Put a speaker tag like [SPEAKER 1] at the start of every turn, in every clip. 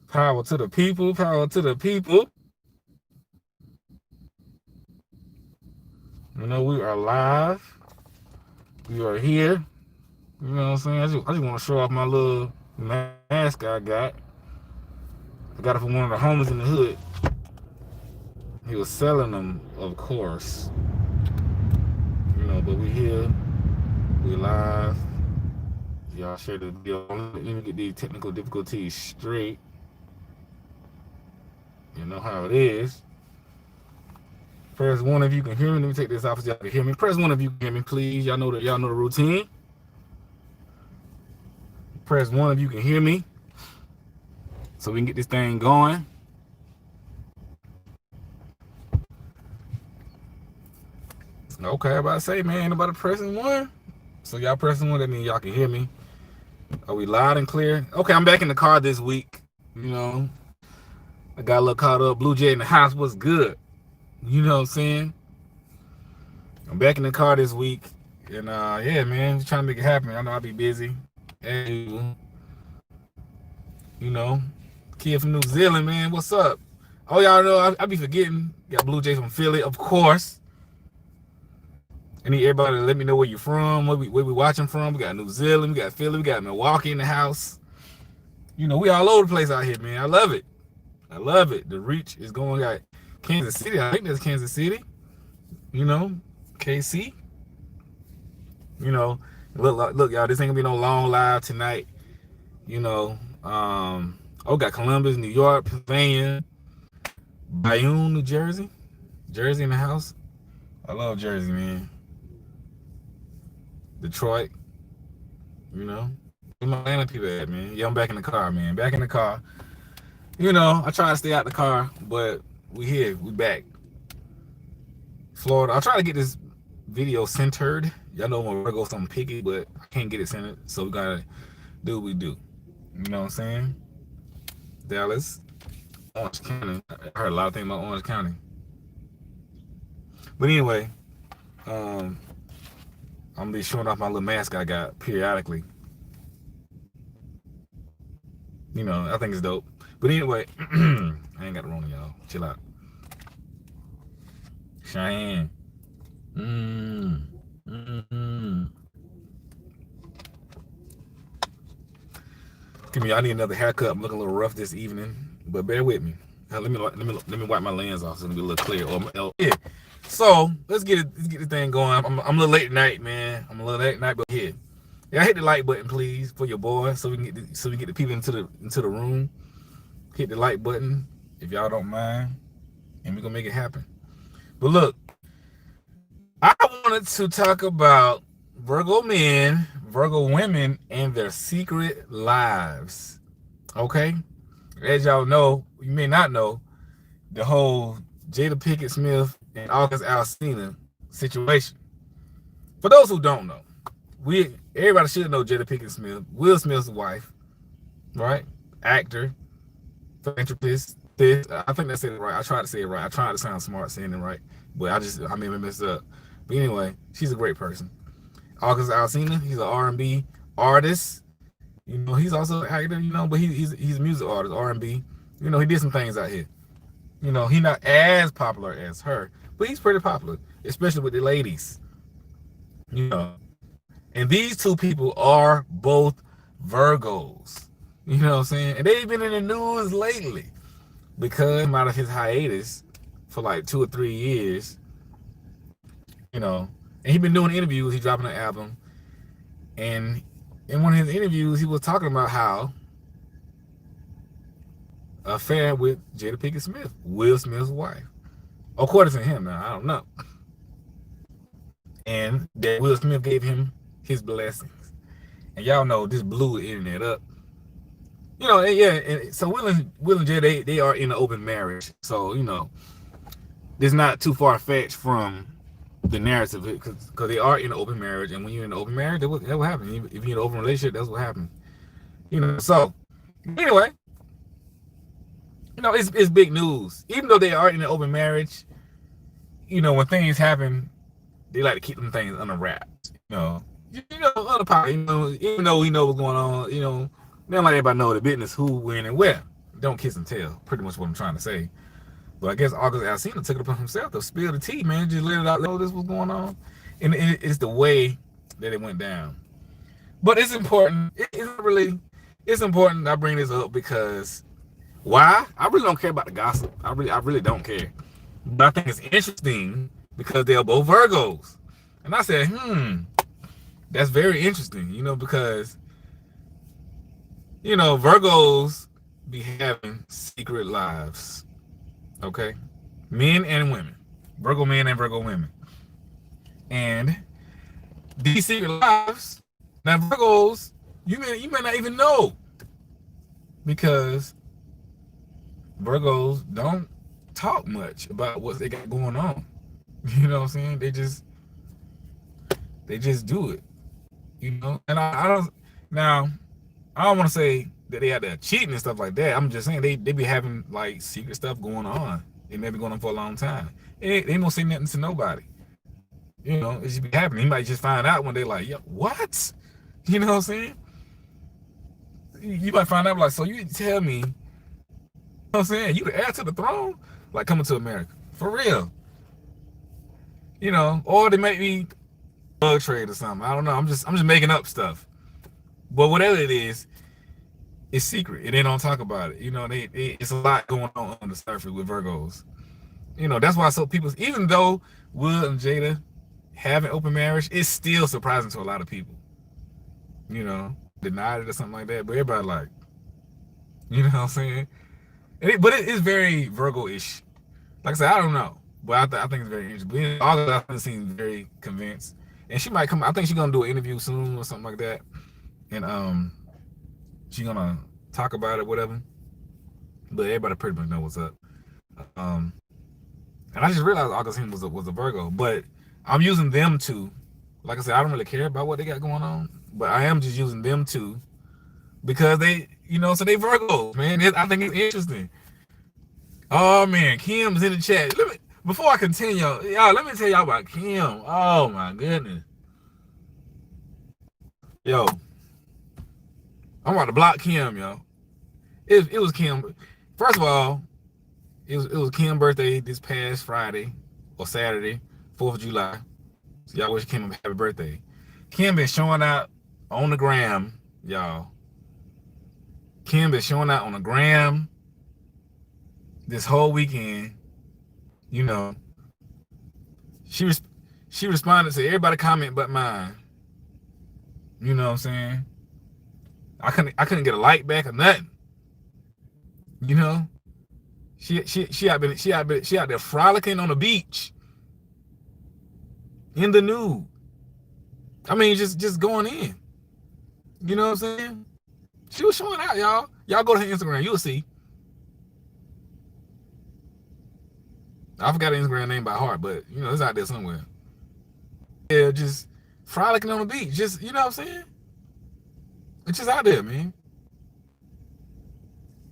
[SPEAKER 1] Power to the people. Power to the people. You know, we are live. We are here. You know what I'm saying? I just want to show off my little mask I got. I got it from one of the homies in the hood. He was selling them, of course. You know, but we here. We live. Y'all share the video. Let me get these technical difficulties straight. You know how it is. Press one if you can hear me. Let me take this off so y'all can hear me. Press one if you can hear me, please. Y'all know the routine. Press one if you can hear me, so we can get this thing going. Okay, I'm about to say, man, ain't nobody pressing one. So y'all pressing one, that means y'all can hear me. Are we loud and clear? Okay, I'm back in the car this week. You know, I got a little caught up. Blue Jay in the house was good. You know what I'm saying? I'm back in the car this week. And yeah, man, trying to make it happen. I know I'll be busy. Hey, you know, kid from New Zealand, man. What's up? Oh, y'all know I be forgetting. Got Blue Jays from Philly, of course. I need everybody to let me know where you're from, where we watching from. We got New Zealand, we got Philly, we got Milwaukee in the house. You know, we all over the place out here, man. I love it. I love it. The reach is going. Got Kansas City. I think that's Kansas City. You know, KC. You know, look, y'all. This ain't gonna be no long live tonight. You know, got Columbus, New York, Pennsylvania, Bayonne, New Jersey, Jersey in the house. I love Jersey, man. Detroit, you know, where my Atlanta people at, man? Yeah, I'm back in the car, man. Back in the car. You know, I try to stay out the car, but we here, we back. Florida. I'll try to get this video centered. Y'all know when Virgo something picky, but I can't get it centered, so we gotta do what we do. You know what I'm saying? Dallas, Orange County. I heard a lot of things about Orange County. But anyway, I'm gonna be showing off my little mask I got periodically. You know, I think it's dope. But anyway, I ain't got the Rona, y'all. Chill out. Cheyenne. Give me, I need another haircut. I'm looking a little rough this evening, but bear with me. Let me wipe my lens off so it'll be a little clear. Yeah. So let's get this thing going. I'm a little late at night, man. I'm a little late at night, but here. Yeah, hit the like button, please, for your boy, so we can get the people into the room. Hit the like button if y'all don't mind, and we're gonna make it happen. But look, I wanted to talk about Virgo men, Virgo women, and their secret lives. Okay, as y'all know, you may not know, the whole Jada Pinkett Smith and August Alsina situation. For those who don't know, everybody should know Jada Pinkett Smith, Will Smith's wife, right? Actor, philanthropist. I think that's it right. I tried to say it right. I tried to sound smart saying it right, but I may have messed up. But anyway, she's a great person. August Alsina, he's an R&B artist. You know, he's also an actor. You know, but he's a music artist, R&B. You know, he did some things out here. You know, he's not as popular as her, but he's pretty popular, especially with the ladies. You know, and these two people are both Virgos. You know what I'm saying? And they've been in the news lately because out of his hiatus for like 2 or 3 years. You know, and he's been doing interviews. He's dropping an album, and in one of his interviews, he was talking about how affair with Jada Pinkett Smith, Will Smith's wife, according to him. Now I don't know, and that Will Smith gave him his blessings, and y'all know this blew the internet up. You know, yeah. And so Will and Jada, they are in an open marriage, so you know, it's not too far fetched from the narrative, because they are in an open marriage, and when you're in an open marriage, that will happen. If you're in an open relationship, that's what happens. You know, so anyway, you know, it's big news. Even though they are in an open marriage, you know, when things happen, they like to keep them things under wraps. You know, other part. You know, even though we know what's going on, you know, they don't let everybody know the business, who, when, and where. don't kiss and tell. Pretty much what I'm trying to say. But I guess August Alsina took it upon himself to spill the tea, man. Just let it out, know this was going on. And it's the way that it went down. But it's important. It's important I bring this up because why? I really don't care about the gossip. I really don't care. But I think it's interesting because they're both Virgos. And I said, that's very interesting, because, Virgos be having secret lives. Okay? Men and women. Virgo men and Virgo women. And these secret lives, now Virgos, you may not even know. Because Virgos don't talk much about what they got going on. You know what I'm saying? They just do it. And I don't want to say that they had to cheating and stuff like that. I'm just saying they be having like secret stuff going on. It may be going on for a long time. They don't say nothing to nobody. It just be happening. He might just find out one day like, yo, what? You know what I'm saying? You might find out like, so you tell me, what I'm saying, you the heir to the throne? Like coming to America. For real. Or they might be drug trade or something. I don't know. I'm just making up stuff. But whatever it is, it's secret. They don't talk about it. It's a lot going on the surface with Virgos. That's why people, even though Will and Jada have an open marriage, it's still surprising to a lot of people. Denied it or something like that. But everybody like, you know what I'm saying? But it is very Virgo-ish. Like I said, I don't know. But I think it's very interesting. August, I seem very convinced. And she might come, I think she's going to do an interview soon or something like that. And she's going to talk about it, whatever. But everybody pretty much know what's up. And I just realized August was a Virgo. But I'm using them two. Like I said, I don't really care about what they got going on. But I am just using them two. Because they, so they Virgos, man. I think it's interesting. Oh, man. Kim's in the chat. Before I continue, y'all, let me tell y'all about Kim. Oh, my goodness. Yo. I'm about to block Kim, yo. It was Kim. First of all, it was Kim's birthday this past Friday or Saturday, 4th of July. So y'all wish Kim a happy birthday. Kim been showing out on the gram, y'all. Kim been showing out on the gram this whole weekend. She responded to everybody comment but mine. You know what I'm saying? I couldn't get a like back or nothing. She out there frolicking on the beach in the nude. I mean, just going in. You know what I'm saying? She was showing out, y'all. Y'all go to her Instagram, you'll see. I forgot her Instagram name by heart, but it's out there somewhere. Yeah, just frolicking on the beach. Just, you know what I'm saying? It's just out there, man.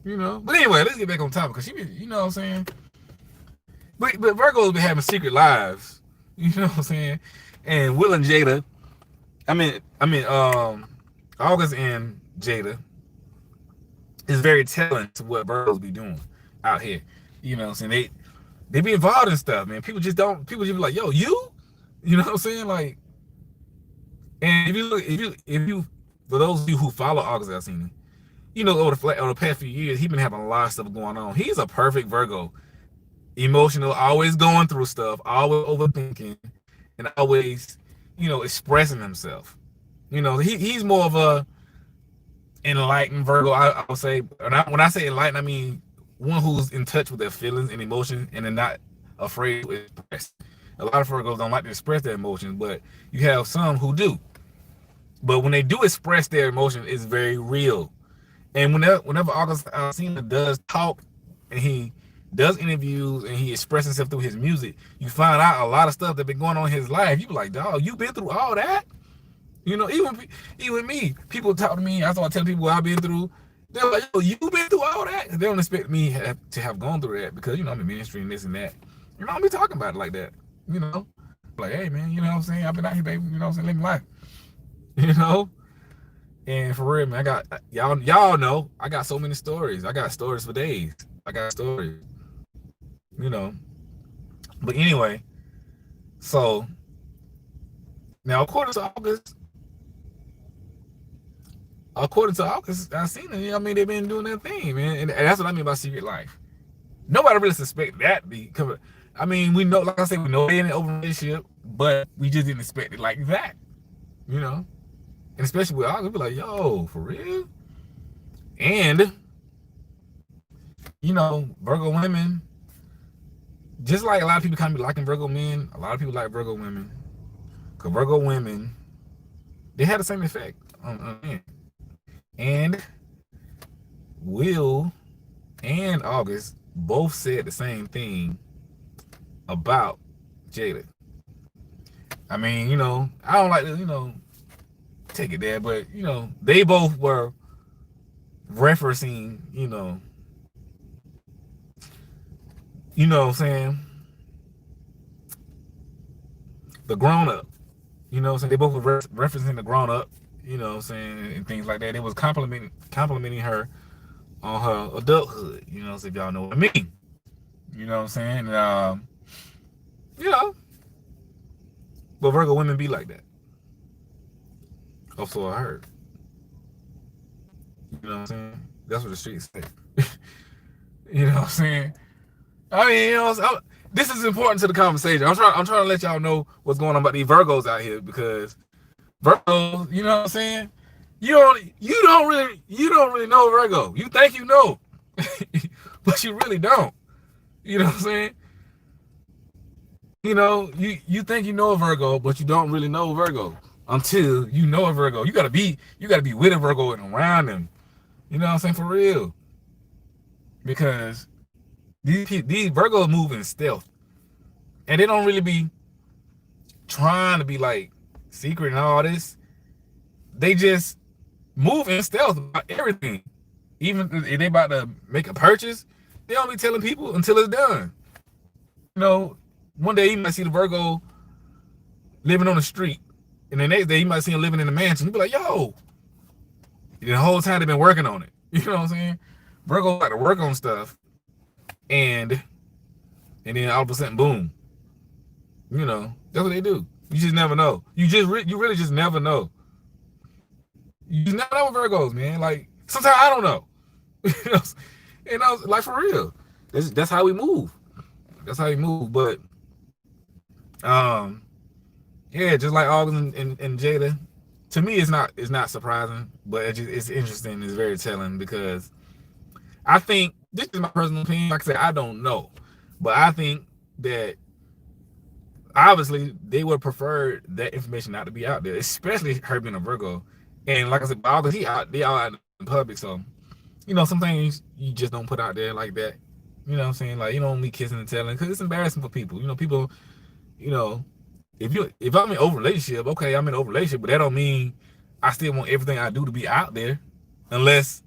[SPEAKER 1] But anyway, let's get back on topic because she be, you know what I'm saying? But Virgos be having secret lives. You know what I'm saying? And Will and Jada, I mean, August and Jada is very telling to what Virgos be doing out here. You know what I'm saying? They be involved in stuff, man. People just be like, yo, you? You know what I'm saying? Like, and if you for those of you who follow August Alsina, over the past few years, he's been having a lot of stuff going on. He's a perfect Virgo. Emotional, always going through stuff, always overthinking, and always, expressing himself. He's more of a enlightened Virgo, I would say. And when I say enlightened, I mean one who's in touch with their feelings and emotions and they're not afraid to express. A lot of Virgos don't like to express their emotions, but you have some who do. But when they do express their emotions, it's very real. And whenever August Alsina does talk and he does interviews and he expresses himself through his music, you find out a lot of stuff that been going on in his life. You be like, dog, you been through all that? Even me, people talk to me, I start telling people what I've been through. They're like, yo, you been through all that? They don't expect me to have gone through that because, I'm in ministry and this and that. I don't be talking about it like that. Like, hey, man, you know what I'm saying? I've been out here, baby, living life. And for real, man, I got y'all know I got so many stories. I got stories for days. I got stories, you know. But anyway, so now according to August, I seen it. I mean, they've been doing their thing, man, and that's what I mean by secret life. Nobody really suspect that to be coming. I mean, we know, like I said, we know they're in an open relationship, but we just didn't expect it like that, you know. And especially with August, be like, yo, for real. And you know, Virgo women, just like a lot of people kind of be liking Virgo men, a lot of people like Virgo women. Because Virgo women, they had the same effect on men. And Will and August both said the same thing about Jada. I mean, you know, I don't like to, you know, take it there, but, you know, they both were referencing, you know what I'm saying, the grown up. You know what I'm saying? They both were referencing the grown up, you know what I'm saying, and things like that. It was complimenting her on her adulthood, you know, so if y'all know what I mean. You know what I'm saying? You know, but Virgo women be like that. Also, I heard. You know what I'm saying? That's what the streets say. You know what I'm saying? I mean, you know, this is important to the conversation. I'm trying to let y'all know what's going on about these Virgos out here, because Virgos, you know what I'm saying? You don't really know Virgo. You think you know, but you really don't. You know what I'm saying? You know, you think you know a Virgo, but you don't really know a Virgo until you know a Virgo. You gotta be with a Virgo and around them. You know what I'm saying? For real. Because these Virgos move in stealth, and they don't really be trying to be like secret and all this. They just move in stealth about everything. Even if they about to make a purchase, they don't be telling people until it's done. You know, one day you might see the Virgo living on the street, and the next day you might see him living in the mansion. You be like, yo, and the whole time they've been working on it. You know what I'm saying? Virgo like to work on stuff, and then all of a sudden, boom. You know, that's what they do. You just never know. You really just never know. You just never know with Virgos, man. Like, sometimes I don't know. You know, like, for real. That's how we move. That's how we move. But yeah, just like August and Jada, to me it's not surprising, but it's interesting. It's very telling, because I think, this is my personal opinion, like I said, I don't know, but I think that obviously they would prefer that information not to be out there, especially her being a Virgo. And like I said, August, they out in public, so you know, some things you just don't put out there like that. You know what I'm saying? Like, you don't be kissing and telling, because it's embarrassing for people. You know, people, you know, if I'm in a open relationship, okay, I'm in an open relationship, but that don't mean I still want everything I do to be out there, unless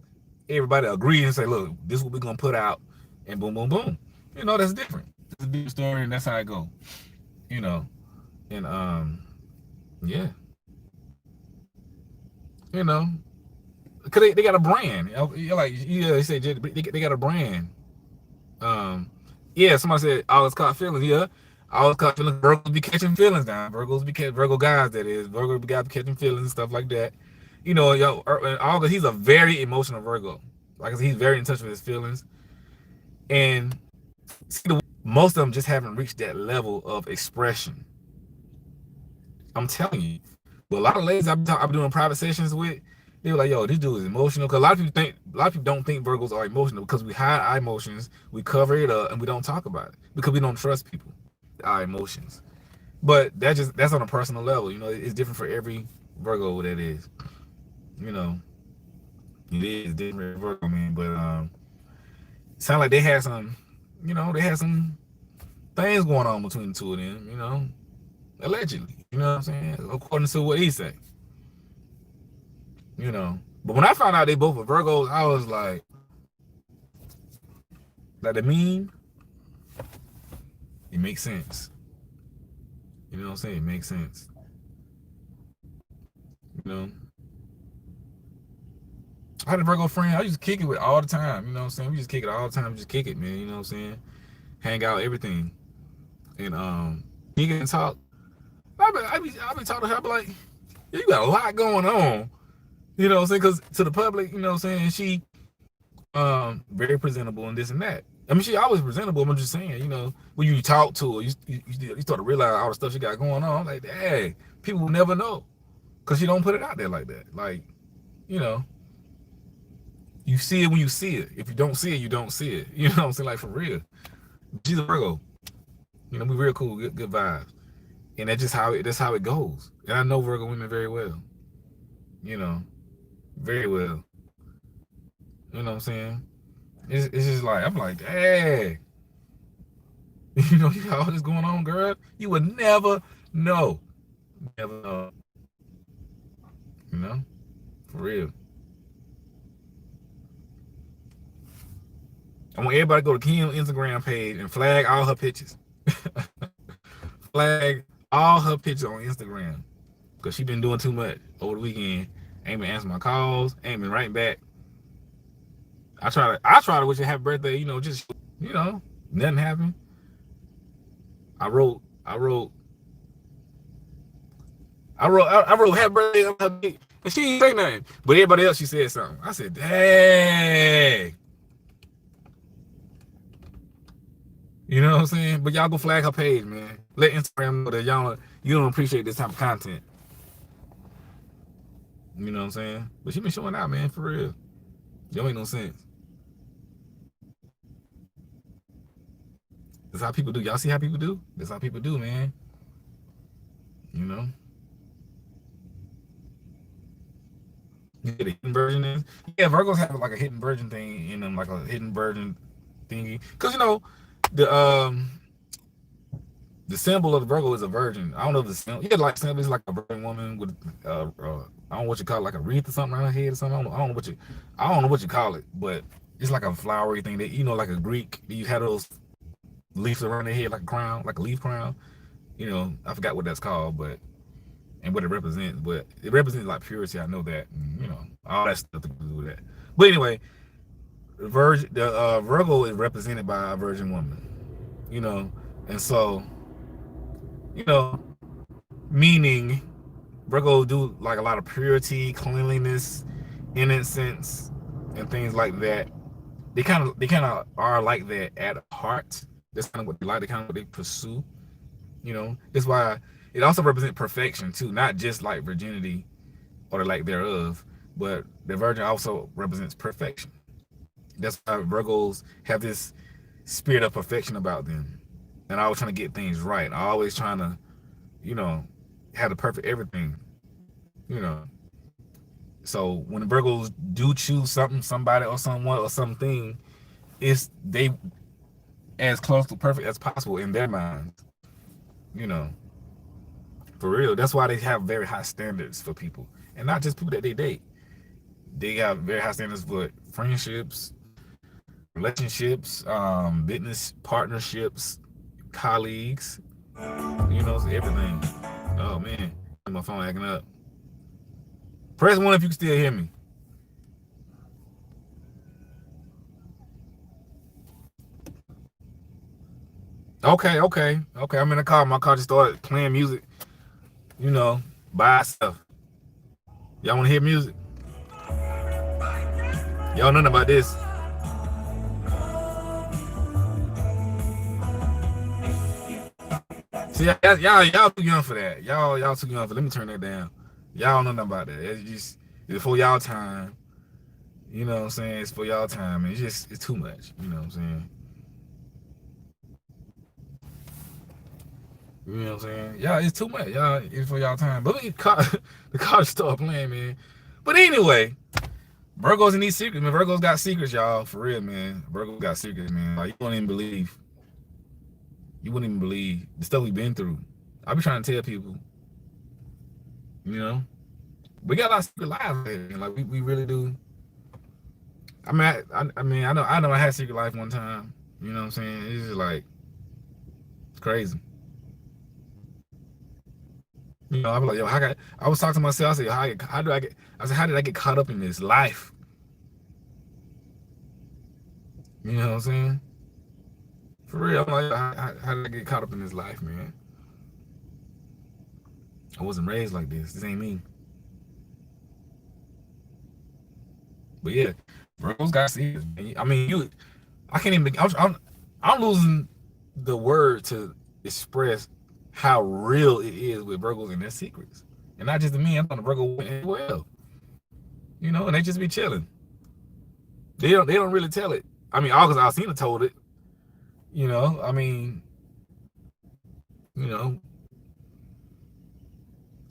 [SPEAKER 1] everybody agrees and say, look, this is what we're gonna put out, and boom, boom, boom. You know, that's different. It's a different story, and that's how it go. You know, and yeah, you know, cause they got a brand. Like, yeah, they say they got a brand. Yeah, somebody said August caught feelings. Yeah, August caught feelings. Virgos be catching feelings now. Virgo guys, that is. Virgo guys be catching feelings and stuff like that. You know, August, he's a very emotional Virgo. Like I said, he's very in touch with his feelings. And see, most of them just haven't reached that level of expression. I'm telling you. But a lot of ladies I've been doing private sessions with, they were like, yo, this dude is emotional. Because a lot of people don't think Virgos are emotional, because we hide our emotions, we cover it up, and we don't talk about it, because we don't trust people, our emotions. But that's on a personal level. You know, it's different for every Virgo that is. You know, it is different for Virgo, man. But it sounds like they had some things going on between the two of them, you know, allegedly. You know what I'm saying? According to what he said. You know. But when I found out they both were Virgos, I was like the meme, it makes sense. You know what I'm saying? It makes sense. You know. I had a Virgo friend I used to kick it with all the time. You know what I'm saying? We just kick it all the time. Just kick it, man. You know what I'm saying? Hang out, everything. And he can talk. I be talking to her. I be like, yeah, you got a lot going on. You know what I'm saying? Because to the public, you know what I'm saying, she very presentable and this and that. I mean, she always presentable. I'm just saying, you know, when you talk to her, you start to realize all the stuff she got going on. I'm like, hey, people will never know because she don't put it out there like that. Like, you know, you see it when you see it. If you don't see it, you don't see it. You know what I'm saying? Like, for real. She's a Virgo. You know, we real cool, good vibes. And that's how it goes. And I know Virgo women very well. You know, very well. You know what I'm saying? It's just like, I'm like, hey, you know, you got all this going on, girl. You would never know. Never know. You know? For real. I want everybody to go to Kim's Instagram page and flag all her pictures. Flag all her pictures on Instagram. Because she been doing too much over the weekend. Ain't been answering my calls. Ain't been writing back. I try to wish her happy birthday, you know, just, you know, nothing happened. I wrote happy birthday, and she didn't say nothing. But everybody else, she said something. I said, dang. You know what I'm saying? But y'all go flag her page, man. Let Instagram know that you don't appreciate this type of content. You know what I'm saying? But she been showing out, man, for real. Don't make no sense. That's how people do. Y'all see how people do? That's how people do, man. You know? You get a hidden version is? Yeah, Virgos have like a hidden virgin thing in them, like a hidden virgin thingy. Because, you know, the symbol of the Virgo is a virgin. I don't know if the symbol, yeah, like symbol is like a virgin woman with I don't know what you call it, like a wreath or something on her head or something. I don't know what you call it, but it's like a flowery thing that, you know, like a Greek, you have those leaves around their head like a crown, like a leaf crown. You know, I forgot what that's called, but and what it represents, but it represents like purity. I know that, and, you know, all that stuff to do with that. But anyway, the Virgo is represented by a virgin woman, you know, and so, you know, meaning Virgo do like a lot of purity, cleanliness, innocence, and things like that. They kind of are like that at heart. That's kind of what they like. They kind of what they pursue. You know, that's why it also represents perfection too, not just like virginity or the lack thereof, but the virgin also represents perfection. That's why Virgos have this spirit of perfection about them, and always trying to get things right. Always trying to, you know, have the perfect everything. You know, so when the Virgos do choose something, somebody, or someone, or something, it's they as close to perfect as possible in their minds. You know, for real. That's why they have very high standards for people, and not just people that they date. They have very high standards for friendships, relationships, business partnerships, colleagues. You know, everything. Oh man, my phone acting up. Press 1 if you can still hear me. Okay. I'm in the car. My car just started playing music, you know, by itself. Y'all want to hear music? Y'all know nothing about this. See, y'all too young for that. Y'all too young for. Let me turn that down. Y'all know nothing about that. It's for y'all time. You know what I'm saying? It's for y'all time. It's too much. You know what I'm saying? You know what I'm saying? Yeah, it's too much. Y'all, it's for y'all time. But the car start playing, man. But anyway, Virgos in these secrets, man. Virgos got secrets, y'all. For real, man. Virgos got secrets, man. Like, you wouldn't even believe. You wouldn't even believe the stuff we've been through. I be trying to tell people, you know, we got a lot of secret lives, man. Like we really do. I mean, I know I had a secret life one time. You know what I'm saying? It's just like, it's crazy. I was like, yo, I was talking to myself. I said, how did I get caught up in this life? You know what I'm saying? For real, I'm like, how did I get caught up in this life, man? I wasn't raised like this. This ain't me. But yeah, Virgo's got secrets. I mean, I can't even. I'm losing the word to express how real it is with Virgos and their secrets, and not just the men. I'm on the Virgo as well. You know, and they just be chilling. They don't really tell it. I mean, August Alsina told it. You know, I mean, you know,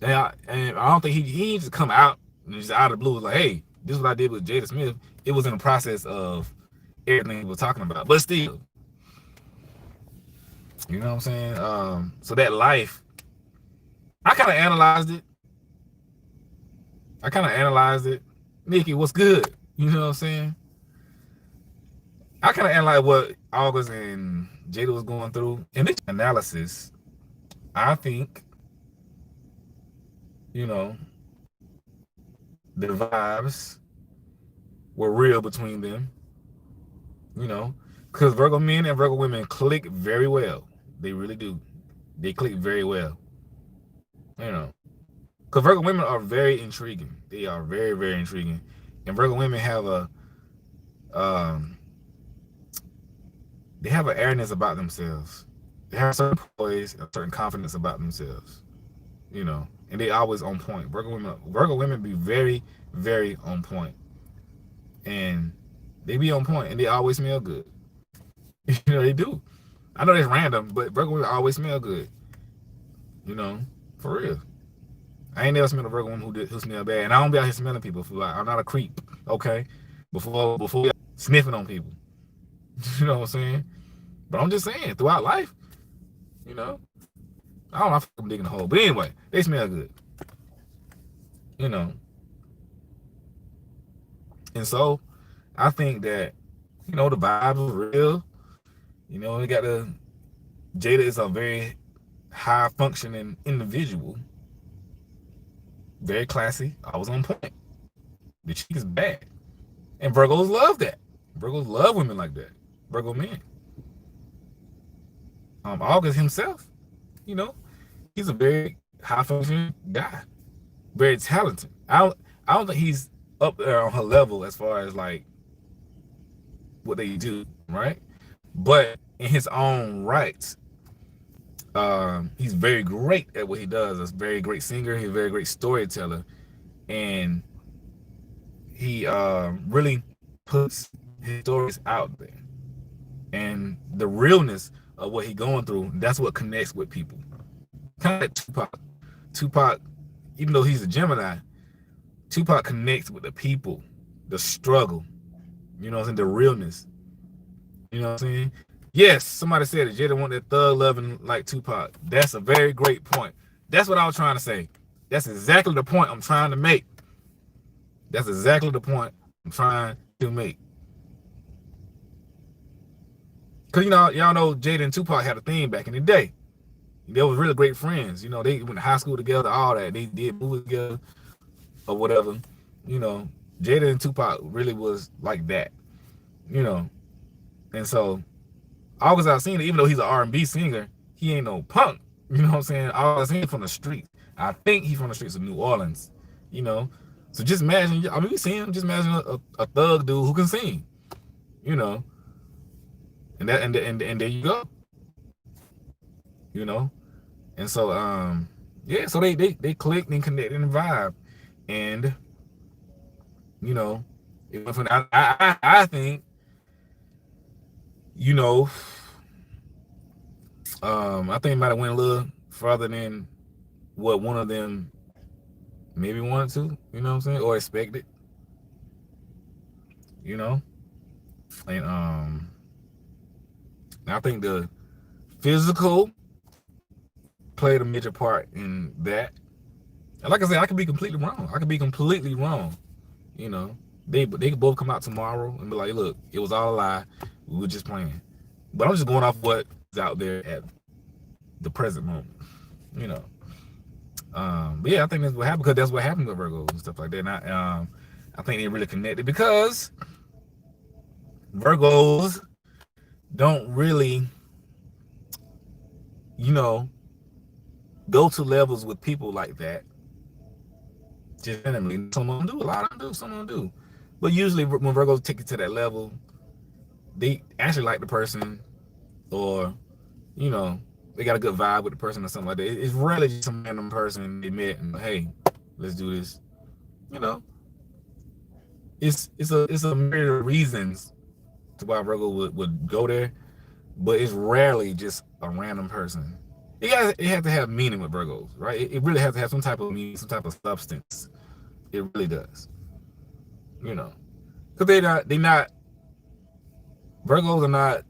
[SPEAKER 1] and I don't think he just come out and just out of the blue like, hey, this is what I did with Jada Smith. It was in the process of everything we were talking about, but still, you know what I'm saying? So that life, I kind of analyzed it. Nikki, what's good? You know what I'm saying? I kind of analyzed what August and Jada was going through. In this analysis, I think, you know, the vibes were real between them. You know, because Virgo men and Virgo women click very well. They really do. They click very well. You know, because Virgo women are very intriguing. They are very, very intriguing. And Virgo women have they have an airness about themselves. They have certain poise, a certain confidence about themselves. You know, and they always on point. Virgo women be very, very on point. And they be on point, and they always smell good. You know, they do. I know that's random, but Virgo women always smell good. You know, for real. I ain't never smelled a Virgo woman who smell bad, and I don't be out here smelling people. I'm not a creep, okay? Before sniffing on people, you know what I'm saying? But I'm just saying, throughout life, you know, I don't know if I'm digging a hole, but anyway, they smell good, you know. And so, I think that, you know, the vibe is real. You know, Jada is a very high functioning individual. Very classy. I was on point. The chick is bad. And Virgos love that. Virgos love women like that. Virgo men. August himself, you know, he's a very high functioning guy. Very talented. I don't think he's up there on her level as far as like what they do, right? But in his own right, he's very great at what he does. He's a very great singer. He's a very great storyteller, and he really puts his stories out there. And the realness of what he's going through, that's what connects with people. Kind of like Tupac. Tupac, even though he's a Gemini, Tupac connects with the people, the struggle, you know what I'm saying, the realness. You know what I'm saying? Yes, somebody said it. Jada want that thug loving like Tupac. That's a very great point. That's what I was trying to say. That's exactly the point I'm trying to make. That's exactly the point I'm trying to make. Because, you know, y'all know Jada and Tupac had a thing back in the day. They were really great friends. You know, they went to high school together, all that. They did movies together or whatever. You know, Jada and Tupac really was like that. You know, and so August Alsina, even though he's an R&B singer, he ain't no punk. You know what I'm saying? August Alsina from the streets. I think he's from the streets of New Orleans. You know, so just imagine. I mean, we see him. Just imagine a thug dude who can sing. You know, and there you go. You know, and so yeah, so they clicked and connected and vibe, and you know, it went from I think, you know, I think it might have went a little further than what one of them maybe wanted to, you know what I'm saying, or expected, you know, and I think the physical played a major part in that. And like I said, I could be completely wrong. You know, they could both come out tomorrow and be like, look, it was all a lie. We were just playing. But I'm just going off what's out there at the present moment. You know. But yeah, I think that's what happened, because that's what happened with Virgo and stuff like that. And I think they really connected because Virgos don't really, you know, go to levels with people like that. Just randomly. Some of them do. A lot of them do. Some of them do. But usually when Virgos take it to that level, they actually like the person, or, you know, they got a good vibe with the person or something like that. It's rarely just some random person they met and, hey, let's do this. You know, it's a myriad of reasons to why Virgo would go there, but it's rarely just a random person. It has to have meaning with Virgos, right? It really has to have some type of meaning, some type of substance. It really does. You know, because they not Virgos are not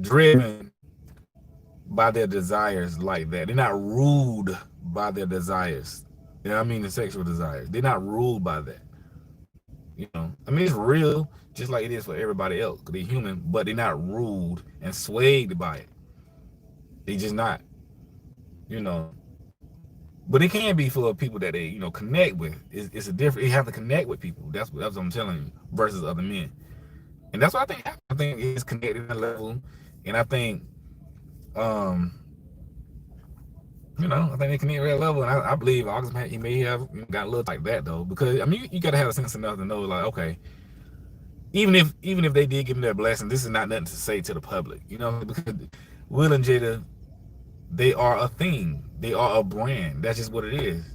[SPEAKER 1] driven by their desires like that. They're not ruled by their desires. You know what I mean? The sexual desires. They're not ruled by that. You know, I mean, it's real, just like it is for everybody else. Cause they're human, but they're not ruled and swayed by it. They just not. You know, but it can be for people that they, connect with. It's a different. You have to connect with people. That's what I'm telling you. Versus other men, and that's what I think. I think it's connected at a level, and I think, um, I think they connect at that level, and I believe August he may have got a little like that though, because I mean, you got to have a sense enough to know, like, okay, even if they did give me their blessing, this is not nothing to say to the public, because Will and Jada, they are a thing. They are a brand. That's just what it is.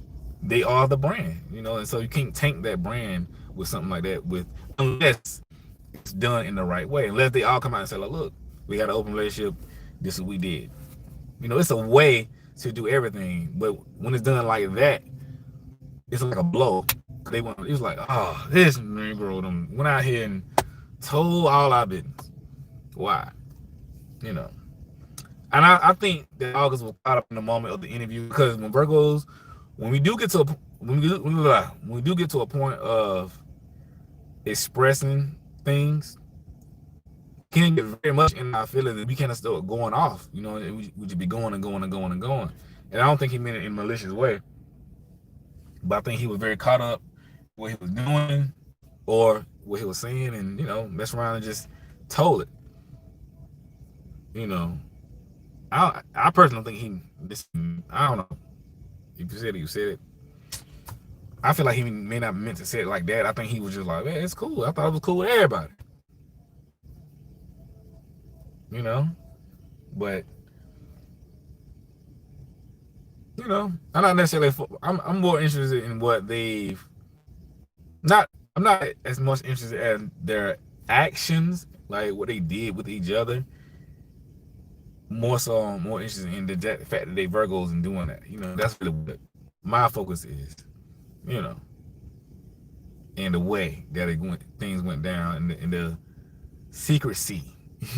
[SPEAKER 1] They are the brand, and so you can't tank that brand with something like that, unless it's done in the right way. Unless they all come out and say, like, look, we got an open relationship. This is what we did. It's a way to do everything, but when it's done like that, it's like a blow. It was like, oh, this Negro them went out here and told all our business. Why? You know. And I think that August was caught up in the moment of the interview, because when we do get to a point of expressing things, can get very much in our feelings, and we kind of start going off, and we just be going and going and going and going. And I don't think he meant it in a malicious way, but I think he was very caught up what he was doing or what he was saying, and mess around and just told it. I personally think I don't know. If you said it, you said it. I feel like he may not meant to say it like that. I think he was just like, man, it's cool. I thought it was cool with everybody. But I'm not necessarily. I'm more interested in what they've not. I'm not as much interested in their actions, like what they did with each other. More so, I'm more interested in the fact that they Virgos and doing that. That's really what my focus is. And the way that things went down, and the secrecy.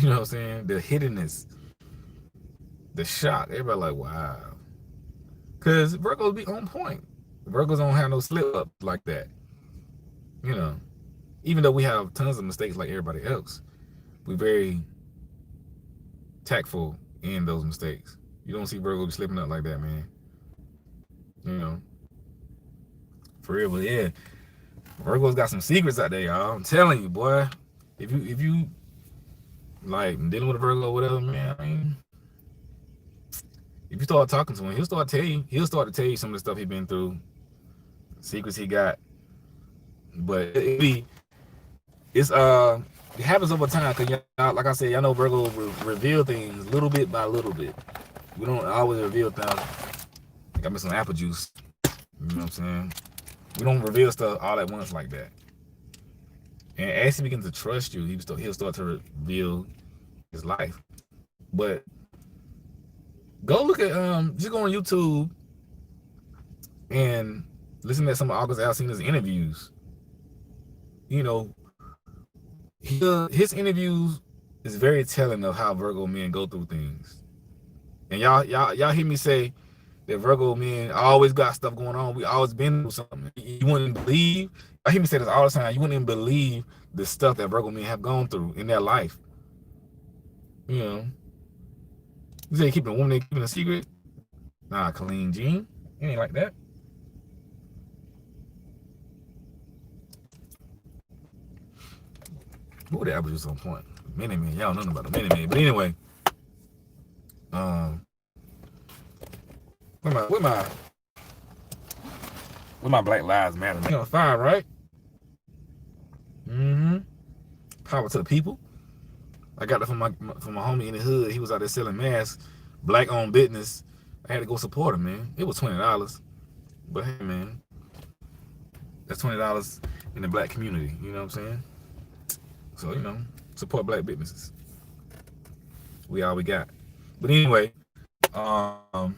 [SPEAKER 1] You know what I'm saying? The hiddenness, the shock. Everybody like, wow. Because Virgos be on point. Virgos don't have no slip up like that. Even though we have tons of mistakes like everybody else, we're very tactful in those mistakes. You don't see Virgo slipping up like that, man. For real. But yeah, Virgo's got some secrets out there, y'all. I'm telling you, boy. If you like dealing with a Virgo or whatever, man, I mean, if you start talking to him, he'll start to tell you some of the stuff he's been through, secrets he got. But it happens over time, because y'all, like I said, y'all know Virgo reveal things little bit by little bit. We don't always reveal things. I got me some apple juice. You know what I'm saying? We don't reveal stuff all at once like that. And as he begins to trust you, he'll start to reveal his life. But go look at just go on YouTube and listen to some of August Alsina's interviews. His interviews is very telling of how Virgo men go through things. And y'all hear me say that Virgo men always got stuff going on. We always been through something. You wouldn't believe. I hear me say this all the time. You wouldn't even believe the stuff that Virgo men have gone through in their life. You say keeping a woman, keeping a secret. Nah, Colleen Jean. It ain't like that. Ooh, that apple juice on point. Mini Man, y'all know nothing about the Mini Man. But anyway, um, with my Black Lives Matter. Man, on fire, right? Mm-hmm. Power to the people. I got that from my homie in the hood. He was out there selling masks, black-owned business. I had to go support him, man. It was $20, but hey, man, that's $20 in the black community. You know what I'm saying? So support black businesses. We all we got. But anyway, if I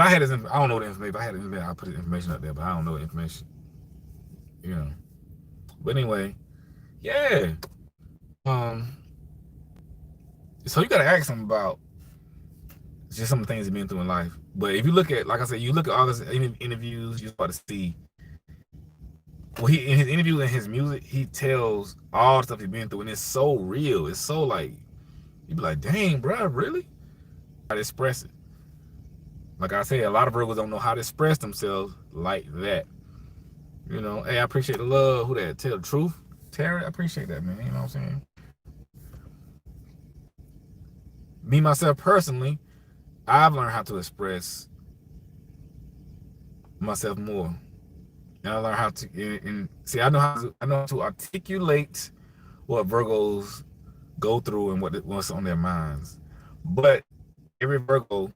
[SPEAKER 1] had this, I don't know the information. If I had it, I'll put the information up there, but I don't know the information. But anyway, yeah. So you gotta ask him about just some of the things he's been through in life. But if you look at, like I said, you look at all his interviews, you're about to see. Well, in his interviews and his music, he tells all the stuff he's been through, and it's so real. It's so like, you be like, dang, bro, really? How to express it. Like I said, a lot of Virgos don't know how to express themselves like that. Hey, I appreciate the love. Who that? Tell the truth. Thier, I appreciate that, man. You know what I'm saying? Me, myself, personally, I've learned how to express myself more. And I learned how to, I know how to articulate what Virgos go through and what's on their minds. But every Virgo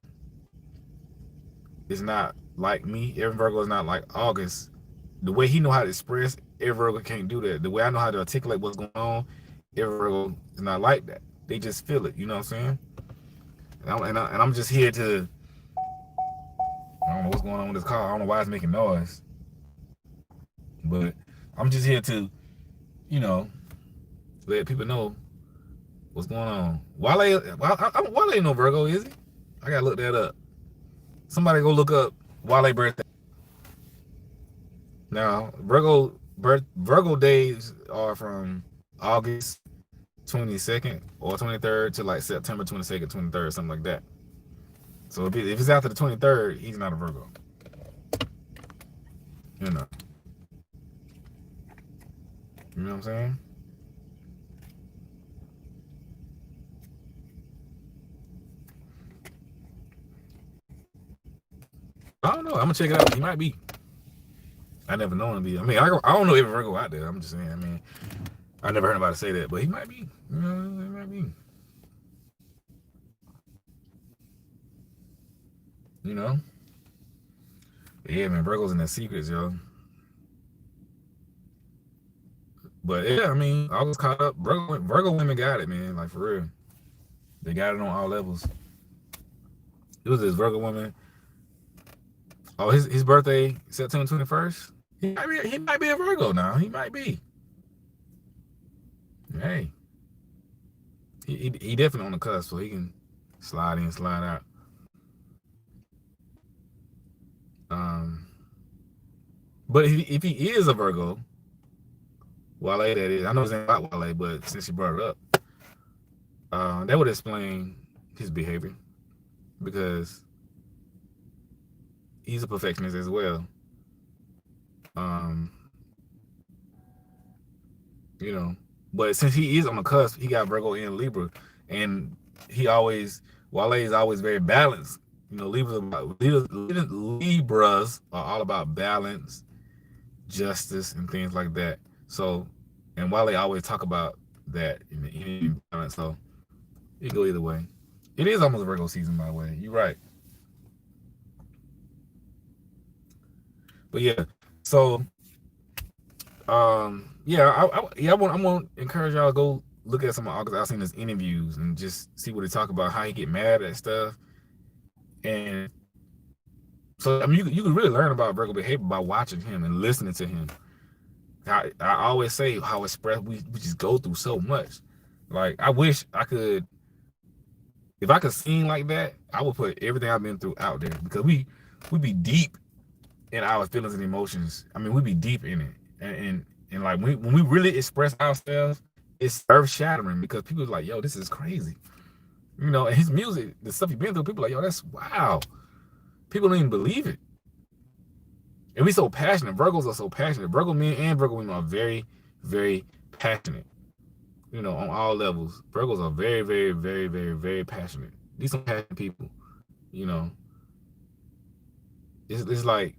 [SPEAKER 1] is not like me. Every Virgo is not like August. The way he know how to express, every Virgo can't do that. The way I know how to articulate what's going on, every Virgo is not like that. They just feel it. You know what I'm saying? And I'm just here to, I don't know what's going on with this car. I don't know why it's making noise. But I'm just here to, let people know what's going on. Wale ain't no Virgo, is he? I gotta look that up. Somebody go look up Wale birthday. Now, Virgo days are from August 22nd or 23rd to like September 22nd, 23rd, something like that. So if it's after the 23rd, he's not a Virgo. You know what I'm saying? I don't know. I'm gonna check it out. He might be. I never known him to be. I mean, I don't know every Virgo out there. I'm just saying. I mean, I never heard anybody say that, but he might be. He might be. But yeah, man, Virgo's in their secrets, yo. But yeah, I mean, I was caught up. Virgo women got it, man. Like, for real. They got it on all levels. It was this Virgo woman. Oh, his birthday, September 21st. He might be a Virgo now. He might be. Hey. He definitely on the cusp, so he can slide in, slide out. But if he is a Virgo, Wale, that is. I know it's not about Wale, but since you brought it up, that would explain his behavior, because he's a perfectionist as well. But since he is on the cusp, he got Virgo and Libra, and Wale is always very balanced. Libras are all about balance, justice, and things like that. So, and Wale always talk about that in balance. So it go either way. It is almost Virgo season, by the way. You're right. But yeah, so yeah, I want to encourage y'all to go look at some of August Alsina's interviews and just see what they talk about, how he get mad at stuff. And so, I mean, you can really learn about Virgo behavior by watching him and listening to him. I always say how we just go through so much. Like, I wish I could, if I could sing like that, I would put everything I've been through out there, because we be deep in our feelings and emotions. I mean, we be deep in it. And like, when we really express ourselves, it's earth-shattering, because people are like, yo, this is crazy. And his music, the stuff he's been through, people are like, yo, that's wow. People don't even believe it. And we so passionate. Virgos are so passionate. Virgo men and Virgo women are very, very passionate. you know, on all levels. Virgos are very, very, very, very, very passionate. These are passionate people, you know. It's like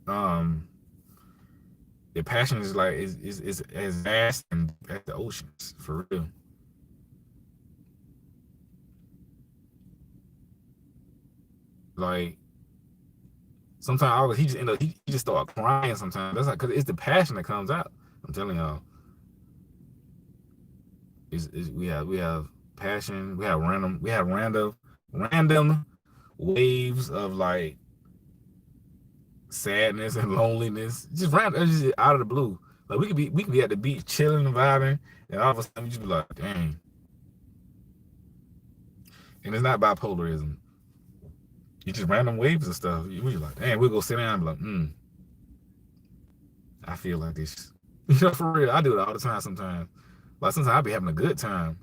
[SPEAKER 1] um their passion is like is as vast and as the oceans, for real. Like sometimes he just end up he just start crying sometimes. That's like because it's the passion that comes out. I'm telling y'all, we have passion. We have random waves of like sadness and loneliness, just random, just out of the blue. Like we could be at the beach chilling and vibing, and all of a sudden we just be like, dang. And it's not bipolarism. It's just random waves and stuff. We just like, dang, we'll go sit down and be like, I feel like this. You know, for real. I do it all the time sometimes. Like sometimes I be having a good time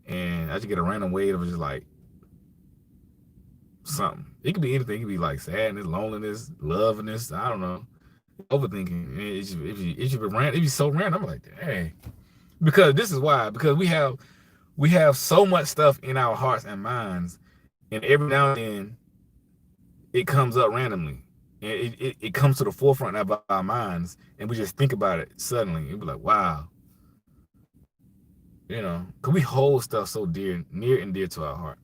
[SPEAKER 1] and I just get a random wave of just like something. It could be anything. It could be like sadness, loneliness, lovingness. I don't know. Overthinking. It should be random. It be so random. I'm like, dang. Because this is why. Because we have so much stuff in our hearts and minds, and every now and then it comes up randomly. And it comes to the forefront of our minds, and we just think about it suddenly. And be like, wow. You know, because we hold stuff so near and dear to our heart.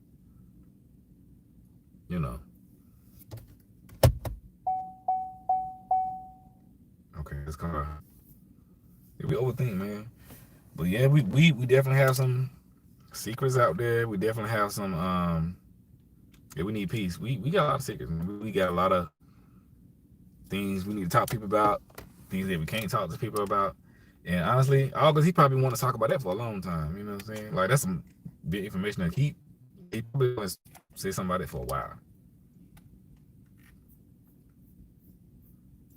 [SPEAKER 1] You know. Okay, let's go. We overthink, man. But yeah, we definitely have some secrets out there. We definitely have some yeah, we need peace. We got a lot of secrets. We got a lot of things we need to talk to people about, things that we can't talk to people about. And honestly, August, he probably want to talk about that for a long time. You know what I'm saying? Like that's some big information that he probably wants to say something about it for a while.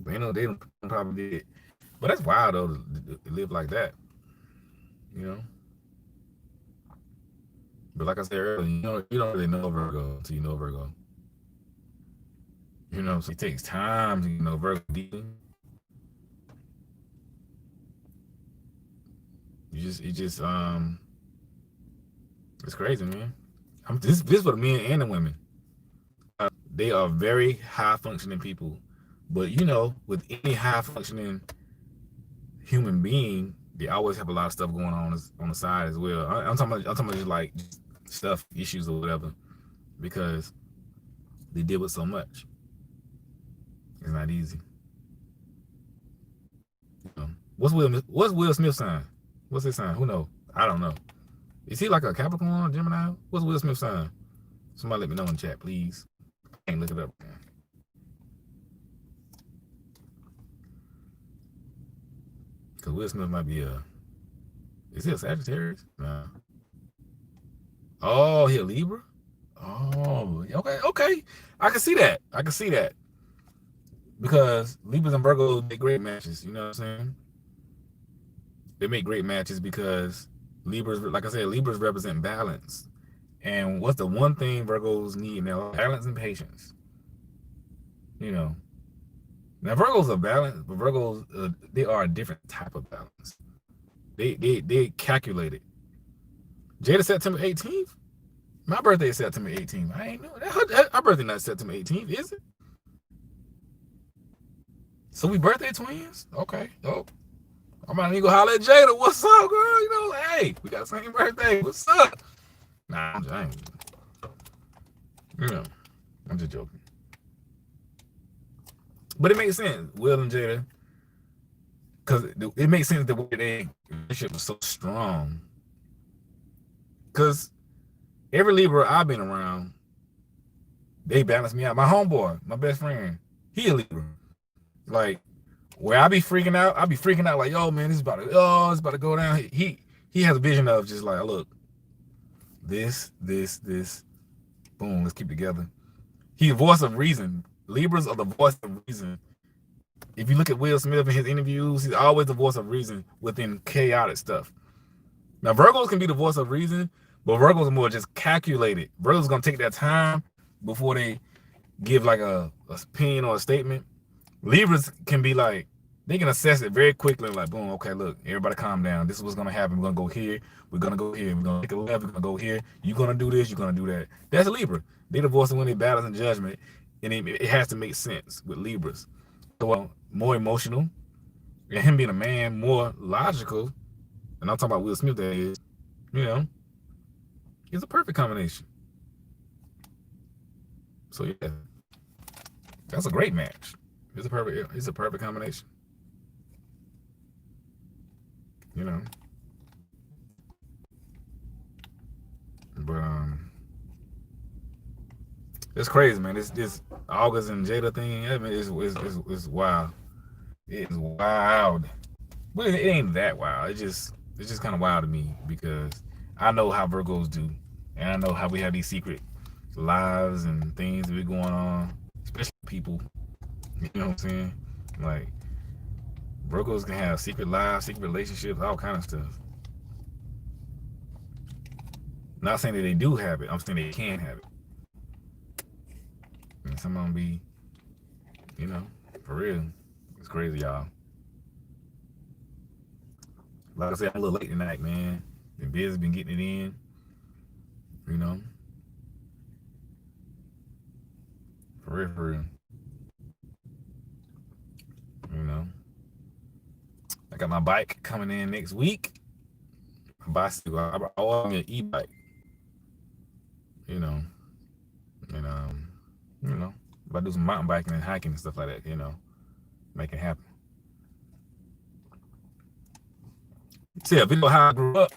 [SPEAKER 1] But you know, they probably did. But that's wild though to live like that. You know? But like I said earlier, you don't really know Virgo until you know Virgo. You know, so it takes time to know Virgo. It's crazy, man. This is for the men and the women. They are very high functioning people, but you know, with any high functioning human being, they always have a lot of stuff going on the side as well. I'm talking about just like stuff, issues or whatever, because they deal with so much. It's not easy. What's Will Smith's sign? What's his sign? Who knows? I don't know. Is he like a Capricorn, Gemini? What's Will Smith's sign? Somebody let me know in the chat, please. I can't look it up. Because Will Smith might be is he a Sagittarius? Nah. Oh, he a Libra? Oh, okay. I can see that. Because Libras and Virgos make great matches, you know what I'm saying? They make great matches because Libras, like I said, Libras represent balance. And what's the one thing Virgos need now? Balance and patience. You know. Now Virgos are balanced, but Virgos they are a different type of balance. They calculate it. Jada September 18th? My birthday is September 18th. I ain't know that. Our birthday not September 18th, is it? So we birthday twins? Okay. Oh. I might need to go holler at Jada. What's up, girl? You know, hey, we got the same birthday. What's up? Nah, I ain't. You know, I'm just joking. But it makes sense, Will and Jada, because it makes sense the way their relationship was so strong. Because every Libra I've been around, they balance me out. My homeboy, my best friend, he a Libra. Like, where I be freaking out like, yo, man, it's about to go down. He has a vision of just like, look, this, boom, let's keep it together. He's the voice of reason. Libras are the voice of reason. If you look at Will Smith in his interviews, he's always the voice of reason within chaotic stuff. Now, Virgos can be the voice of reason, but Virgos are more just calculated. Virgos gonna take their time before they give like a opinion or a statement. Libras can be like, They can assess it very quickly, like boom, okay, look, everybody calm down. This is what's gonna happen. We're gonna go here, we're gonna go here, we're gonna take a left, we're gonna go here, you're gonna do this, you're gonna do that. That's a Libra. They divorce when they battles and judgment, and it has to make sense with Libras. So more emotional, and him being a man, more logical, and I'm talking about Will Smith, that is, you know, it's a perfect combination. So yeah, that's a great match. It's a perfect combination. You know. But it's crazy, man. This August and Jada thing, I mean, it's wild. It is wild. But it ain't that wild. It's just kind of wild to me because I know how Virgos do, and I know how we have these secret lives and things that be going on, especially people. You know what I'm saying? Like Virgos can have secret lives, secret relationships, all kind of stuff. Not saying that they do have it. I'm saying they can have it. And some of them be, you know, for real. It's crazy, y'all. Like I said, I'm a little late tonight, man. Been busy, been getting it in. You know, for real, for real. You know, I got my bike coming in next week. A bicycle. I want an e-bike. You know, and if I do some mountain biking and hiking and stuff like that, make it happen. See a video of how I grew up.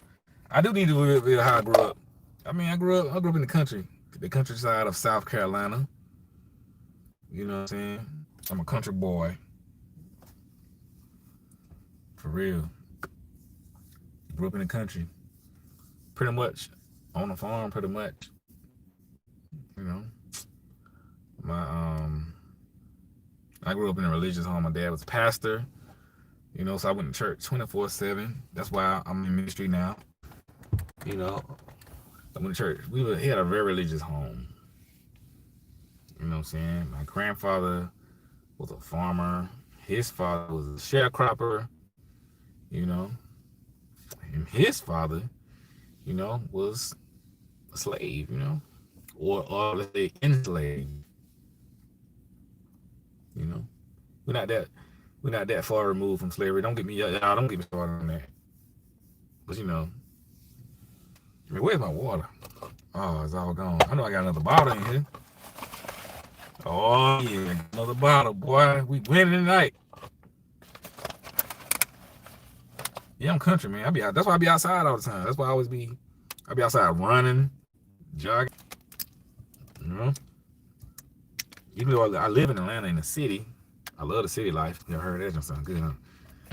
[SPEAKER 1] I do need to do a video of how I grew up. I mean, I grew up in the countryside of South Carolina. You know what I'm saying? I'm a country boy. For real. Grew up in the country. Pretty much on a farm, pretty much. You know. I grew up in a religious home. My dad was a pastor. So I went to church 24/7. That's why I'm in ministry now. I went to church. He had a very religious home. You know what I'm saying? My grandfather was a farmer. His father was a sharecropper. And his father, was a slave. Or let's say enslaved. We're not that far removed from slavery. Don't get me started on that. But where's my water? Oh, it's all gone. I know I got another bottle in here. Oh yeah, another bottle, boy. We winning tonight. Yeah, I'm country, man. That's why I be outside all the time. That's why I be outside running, jogging. Even though I live in Atlanta in the city, I love the city life. You ever heard that? That sound good, huh?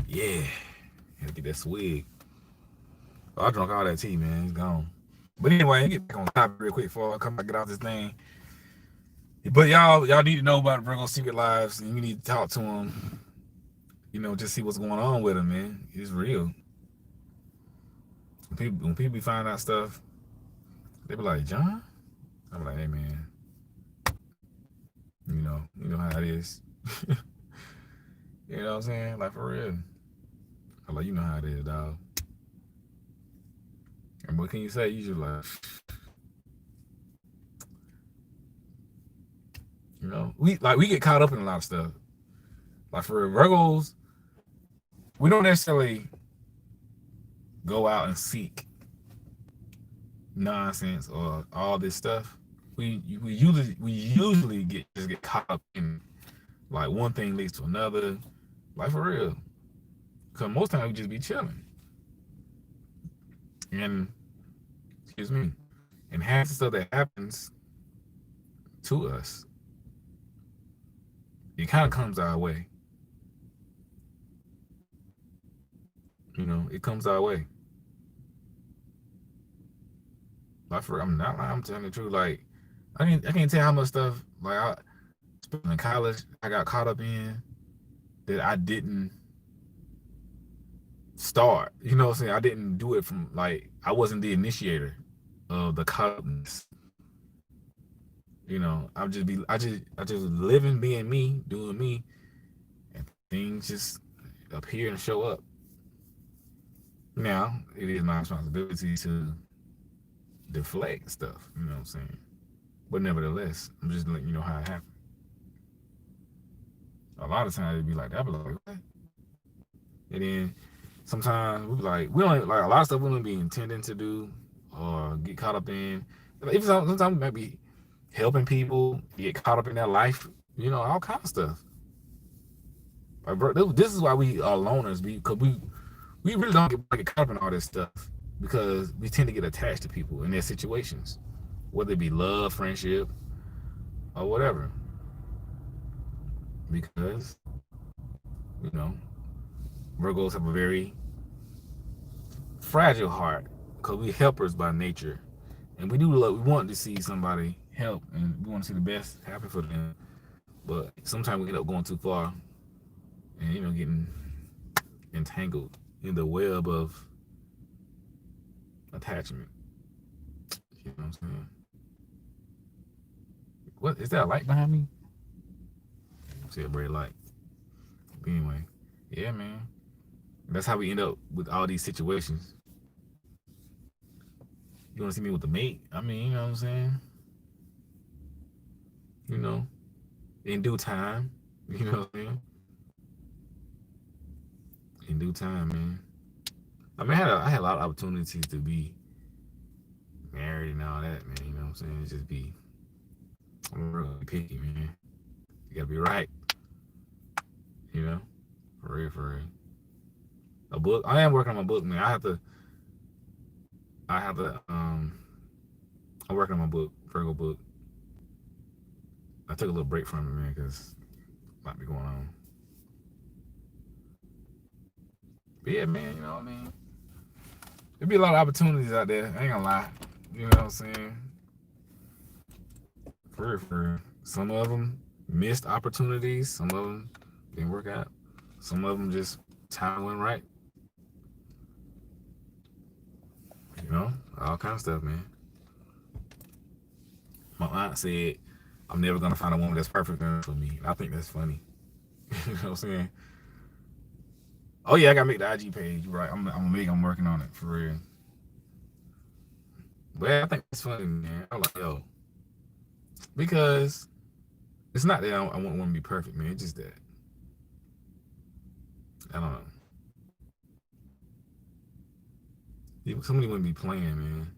[SPEAKER 1] Yeah. Gotta get that swig. I drunk all that tea, man. It's gone. But anyway, get back on topic real quick before I come back get off this thing. But y'all need to know about Virgo's secret lives, and you need to talk to them. Just see what's going on with them, man. It's real. When people be finding out stuff, they be like, John? I'm like, hey, man. You know how it is. You know what I'm saying? Like, for real. I'm like, you know how it is, dog. And what can you say? You just like, we get caught up in a lot of stuff. Like, for Virgos, we don't necessarily go out and seek nonsense or all this stuff. We usually get caught up in, like, one thing leads to another. Like, for real. Because most times we just be chilling. And, and half the stuff that happens to us, it kind of comes our way. It comes our way. Like, I'm telling the truth. Like, I can't tell how much stuff, like, in college, I got caught up in that I didn't start. You know what I'm saying? I didn't do it from, like, I wasn't the initiator of the caught upness. I just living, being me, doing me, and things just appear and show up. Now, it is my responsibility to deflect stuff, you know what I'm saying? But nevertheless, I'm just letting you know how it happened. A lot of times it'd be like that, I'd be like, what? And then sometimes we be like, we don't like a lot of stuff we don't be intending to do or get caught up in. Even sometimes we might be helping people get caught up in their life, you know, all kind of stuff. Like, bro, this is why we are loners, because we really don't get caught up in all this stuff because we tend to get attached to people in their situations, whether it be love, friendship, or whatever. Because, you know, Virgos have a very fragile heart because we helpers by nature, and we want to see somebody help, and we want to see the best happen for them. But sometimes we end up going too far, and you know, getting entangled in the web of attachment. You know what I'm saying? What is that, a light behind me? See a red light. But anyway, yeah, man. That's how we end up with all these situations. You want to see me with the mate? I mean, you know what I'm saying? You know, in due time. You know what I'm saying? In due time, man. I mean, I had a lot of opportunities to be married and all that, man. You know what I'm saying? It's just I'm really picky, man. You gotta be right. You know? For real, for real. A book. I am working on my book, man. I'm working on my book, Virgo book. I took a little break from it, man, because might be going on. But yeah, man, you know what I mean? There'll be a lot of opportunities out there. I ain't gonna lie. You know what I'm saying? For some of them missed opportunities. Some of them didn't work out. Some of them just time went right. You know, all kind of stuff, man. My aunt said, I'm never gonna find a woman that's perfect for me. I think that's funny. You know what I'm saying? Oh yeah, I gotta make the IG page. Right, I'm working on it for real. But I think it's funny, man. I'm like, yo, because it's not that I want one to be perfect, man. It's just that I don't know. Somebody wouldn't be playing, man.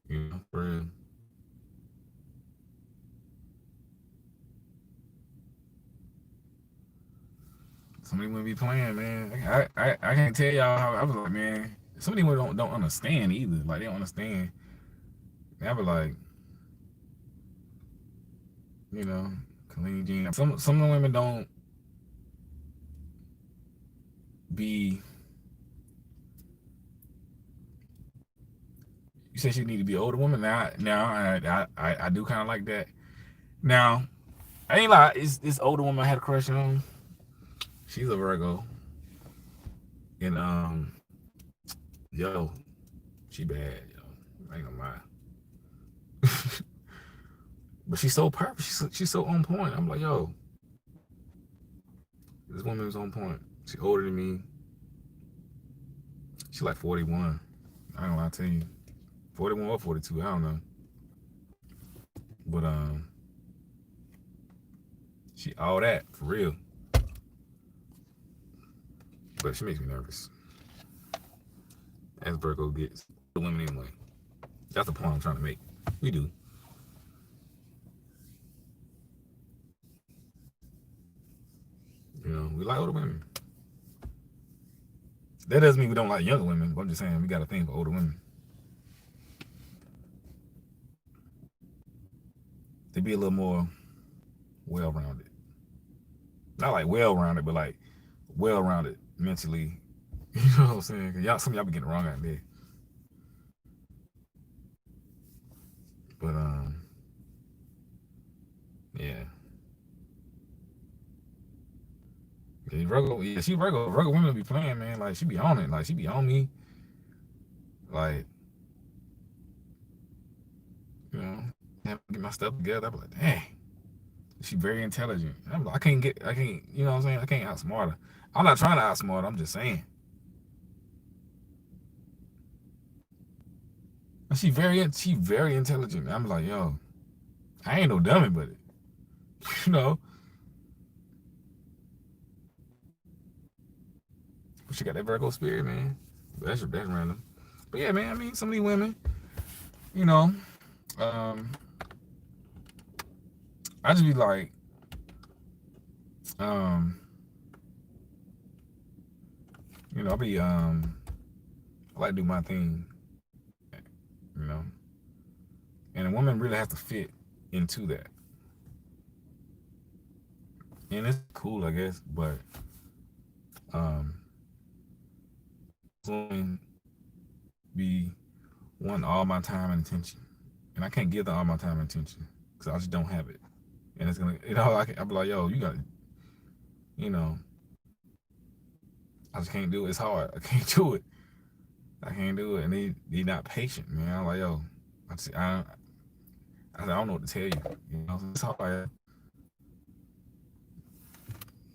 [SPEAKER 1] You know, for real. Somebody wouldn't be playing, man. I can't tell y'all how I was like, man. Somebody don't understand either. Like they don't understand. I was like, you know, clean jeans. Some of the women don't be. You said she need to be an older woman. Now I do kind of like that. Now I ain't lie. It's this older woman I had a crush on. She's a Virgo, and yo, she bad, yo. I ain't gonna lie. But she's so perfect. She's so on point. I'm like, yo, this woman is on point. She's older than me. She's like 41. I don't know. I tell you, 41 or 42. I don't know. But she all that for real. But she makes me nervous. As Virgo gets the women anyway. That's the point I'm trying to make. We do. You know, we like older women. That doesn't mean we don't like younger women, but I'm just saying we got a thing for older women. They be a little more well-rounded. Not like well-rounded, but like well-rounded mentally. You know what I'm saying? Cause some of y'all be getting it wrong out there. But yeah. Yeah, Virgo, yeah, she Virgo. Virgo women be playing, man. Like she be on it. Like she be on me. Like, you know, have to get my stuff together. I be like, dang. She's very intelligent. I can't, you know what I'm saying? I can't outsmart her. I'm not trying to outsmart her. I'm just saying. And she very intelligent. I'm like, yo, I ain't no dummy, but you know, she got that Virgo spirit, man. That's random. But yeah, man. I mean, some of these women, you know, um, I just be like, um, you know, I like to do my thing, you know, and a woman really has to fit into that, and it's cool, I guess, but um, women be wanting all my time and attention, and I can't give them all my time and attention because I just don't have it, and it's gonna, you know, I'll be like, yo, you got, you know, I just can't do it. It's hard. I can't do it. I can't do it, and they not patient, man. I'm like, yo, I don't know what to tell you. You know, it's hard.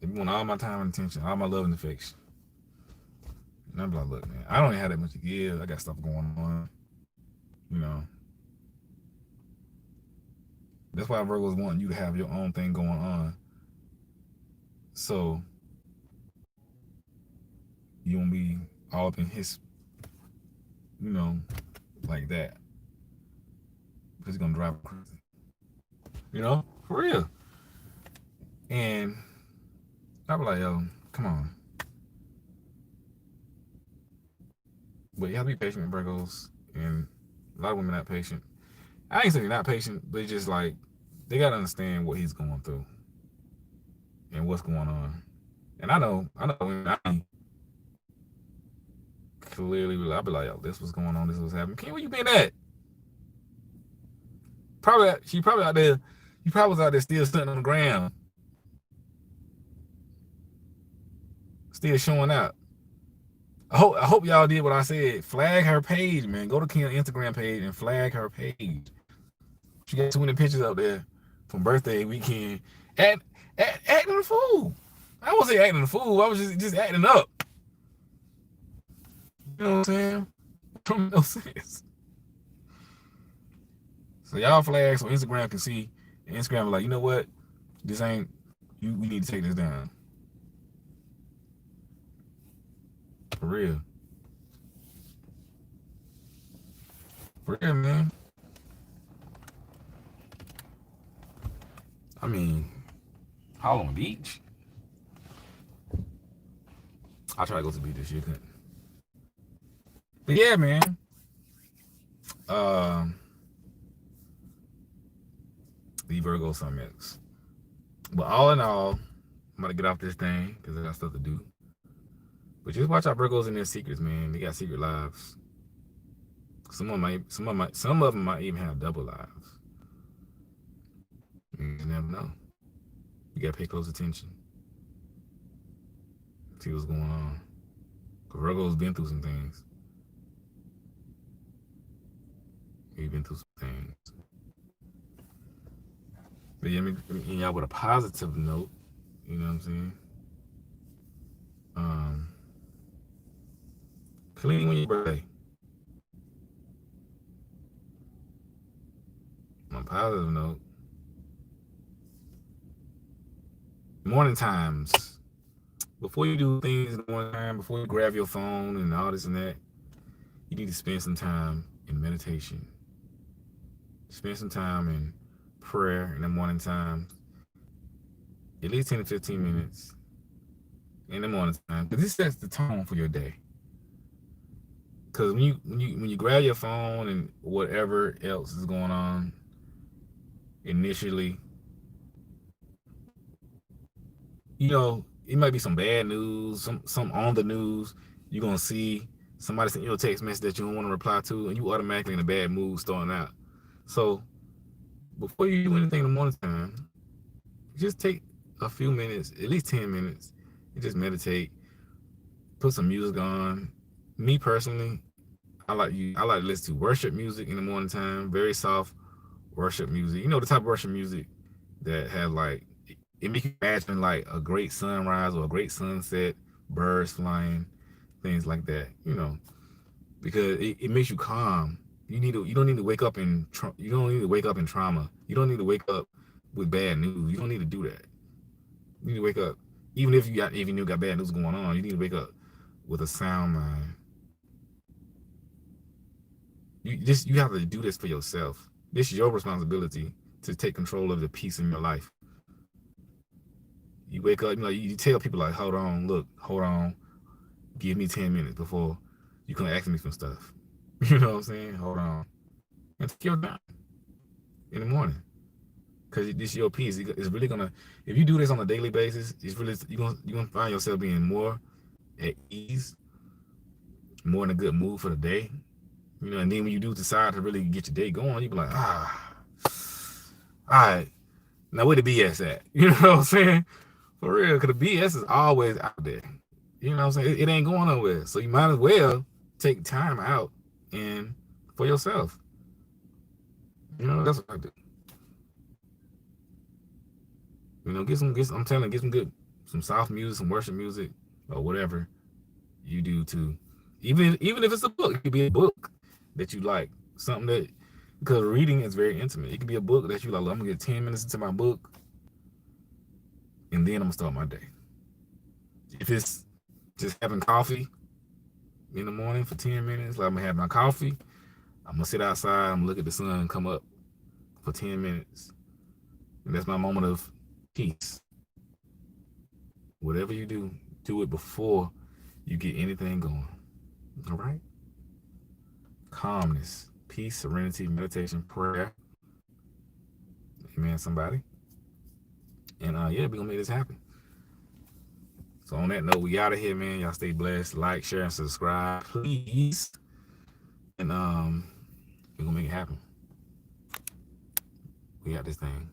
[SPEAKER 1] They want all my time and attention, all my love and affection. And I'm like, look, man, I don't even have that much to give. I got stuff going on. You know, that's why Virgos want you to have your own thing going on. So you won't be all up in his, you know, like that. Because he's gonna drive crazy. You know, for real. And I be like, yo, come on. But you have to be patient with Virgos, and a lot of women not patient. I ain't saying they're not patient, but it's just like they gotta understand what he's going through and what's going on. And I know when I clearly, I'll be like, yo, this was going on, this was happening. Ken, where you been at? She probably out there. You probably was out there still sitting on the ground, still showing out. I hope y'all did what I said. Flag her page, man. Go to Ken's Instagram page and flag her page. She got too many pictures up there from birthday weekend. Acting a fool. I won't say acting a fool. I was just acting up. You know what I'm saying? Don't make no sense. So y'all flag so Instagram can see. And Instagram like, you know what? This ain't. We need to take this down. For real. For real, man. I mean, Holland Beach. I try to go to the beach this year, couldn't. But yeah, man. The Virgo summits. But all in all, I'm about to get off this thing because I got stuff to do. But just watch out Virgos and their secrets, man. They got secret lives. Some of them might even have double lives. You never know. You gotta pay close attention. See what's going on. Because Virgo's been through some things. He's been through some things. But yeah, let me end y'all with a positive note. You know what I'm saying? Clean when your birthday. On a positive note, morning times. Before you do things in the morning time, before you grab your phone and all this and that, you need to spend some time in meditation. Spend some time in prayer in the morning time. At least 10 to 15 minutes in the morning time. Because this sets the tone for your day. Because when you grab your phone and whatever else is going on initially, you know, it might be some bad news, some on the news. You're gonna see somebody sent you a text message that you don't want to reply to, and you automatically in a bad mood starting out. So before you do anything in the morning time, just take a few minutes, at least 10 minutes, and just meditate. Put some music on. Me personally, I like to listen to worship music in the morning time, very soft worship music. You know the type of worship music that have like, it makes you imagine like a great sunrise or a great sunset, birds flying, things like that, you know, because it makes you calm. You don't need to wake up in you don't need to wake up in trauma. You don't need to wake up with bad news. You don't need to do that. You need to wake up, even if you got bad news going on. You need to wake up with a sound mind. You have to do this for yourself. This is your responsibility to take control of the peace in your life. You wake up, you know, you tell people like, hold on, give me 10 minutes before you come ask me some stuff. You know what I'm saying? Hold on. And take your time in the morning. Because this is your peace. It's really gonna, if you do this on a daily basis, it's really, you're gonna find yourself being more at ease, more in a good mood for the day. You know, and then when you do decide to really get your day going, you be like, all right, now where the BS at? You know what I'm saying? For real, because the BS is always out there. You know what I'm saying? It ain't going nowhere. So you might as well take time out and for yourself. You know, that's what I do. You know, I'm telling you, some soft music, some worship music, or whatever you do too. Even if it's a book, it could be a book that you like, something that, because reading is very intimate. It could be a book that you like, I'm gonna get 10 minutes into my book, and then I'm gonna start my day. If it's just having coffee in the morning for 10 minutes, like I'm gonna have my coffee, I'm gonna sit outside, I'm gonna look at the sun come up for 10 minutes. And that's my moment of peace. Whatever you do it before you get anything going. All right? Calmness, peace, serenity, meditation, prayer. Amen, somebody. And yeah, we're gonna make this happen. So on that note, we out of here, man. Y'all stay blessed. Like, share, and subscribe, please. And we're gonna make it happen. We got this thing.